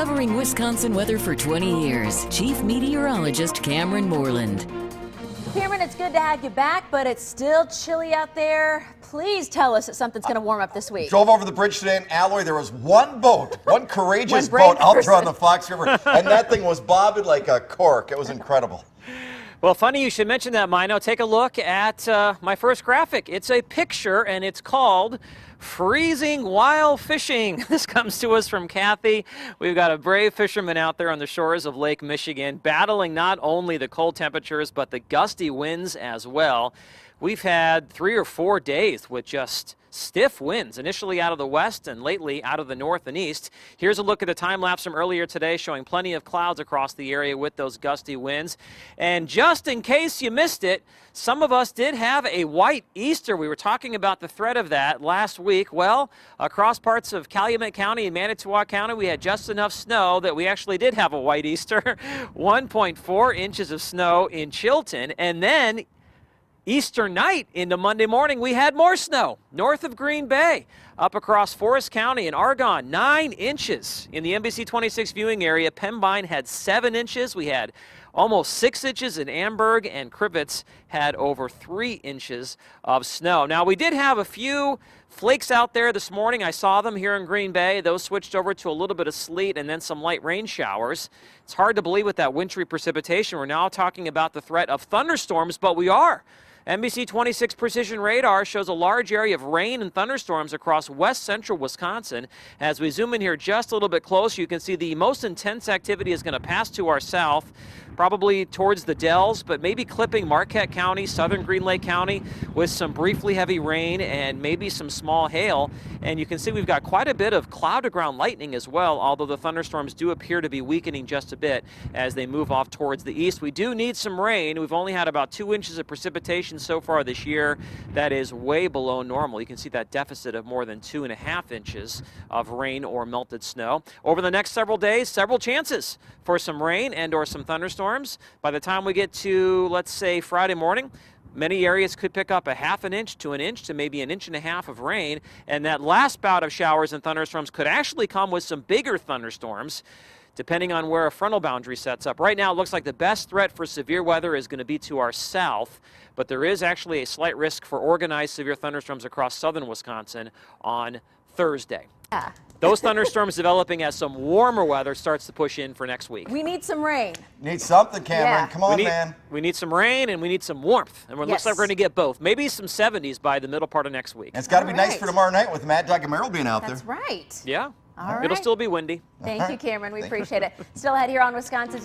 Covering Wisconsin weather for 20 years, Chief Meteorologist Cameron Moreland. Cameron, it's good to have you back, but it's still chilly out there. Please tell us that something's going to warm up this week. Drove over the bridge today in Alloy. There was one boat, one courageous brave boat out there person. on the Fox River, and that thing was bobbing like a cork. It was incredible. Well, funny you should mention that, Mino. Take a look at my first graphic. It's a picture, and it's called Freezing While Fishing. This comes to us from Kathy. We've got a brave fisherman out there on the shores of Lake Michigan, battling not only the cold temperatures, but the gusty winds as well. We've had 3 or 4 days with just stiff winds, initially out of the west and lately out of the north and east. Here's a look at the time lapse from earlier today, showing plenty of clouds across the area with those gusty winds. And just in case you missed it, some of us did have a white Easter. We were talking about the threat of that last week. Well, across parts of Calumet County and Manitowoc County, we had just enough snow that we actually did have a white Easter. 1.4 inches of snow in Chilton, and then Easter night into Monday morning, we had more snow north of Green Bay, up across Forest County and Argonne, 9 inches. In the NBC 26 viewing area, Pembine had 7 inches. We had almost 6 inches in Amberg, and Crivets had over 3 inches of snow. Now, we did have a few flakes out there this morning. I saw them here in Green Bay. Those switched over to a little bit of sleet and then some light rain showers. It's hard to believe with that wintry precipitation. We're now talking about the threat of thunderstorms, but we are. NBC 26 Precision Radar shows a large area of rain and thunderstorms across west central Wisconsin. As we zoom in here just a little bit closer, you can see the most intense activity is going to pass to our south, probably towards the Dells, but maybe clipping Marquette County, southern Green Lake County, with some briefly heavy rain and maybe some small hail. And you can see we've got quite a bit of cloud-to-ground lightning as well, although the thunderstorms do appear to be weakening just a bit as they move off towards the east. We do need some rain. We've only had about 2 inches of precipitation so far this year. That is way below normal. You can see that deficit of more than 2.5 inches of rain or melted snow. Over the next several days, several chances for some rain and or some thunderstorms. By the time we get to, let's say, Friday morning, many areas could pick up a 1/2 inch to 1 inch to maybe 1.5 inches of rain. And that last bout of showers and thunderstorms could actually come with some bigger thunderstorms, depending on where a frontal boundary sets up. Right now, it looks like the best threat for severe weather is going to be to our south, but there is actually a slight risk for organized severe thunderstorms across southern Wisconsin on Thursday. Yeah. Those thunderstorms developing as some warmer weather starts to push in for next week. We need some rain. Need something, Cameron. Yeah. Come on, man. We need some rain and we need some warmth. And it looks Yes. like we're going to get both. Maybe some 70s by the middle part of next week. And it's got to be All nice right. for tomorrow night with Matt Giacomerro being out That's there. right. Yeah. All It'll right. still be windy. Thank you, Cameron. We appreciate it. Still ahead here on Wisconsin Tonight.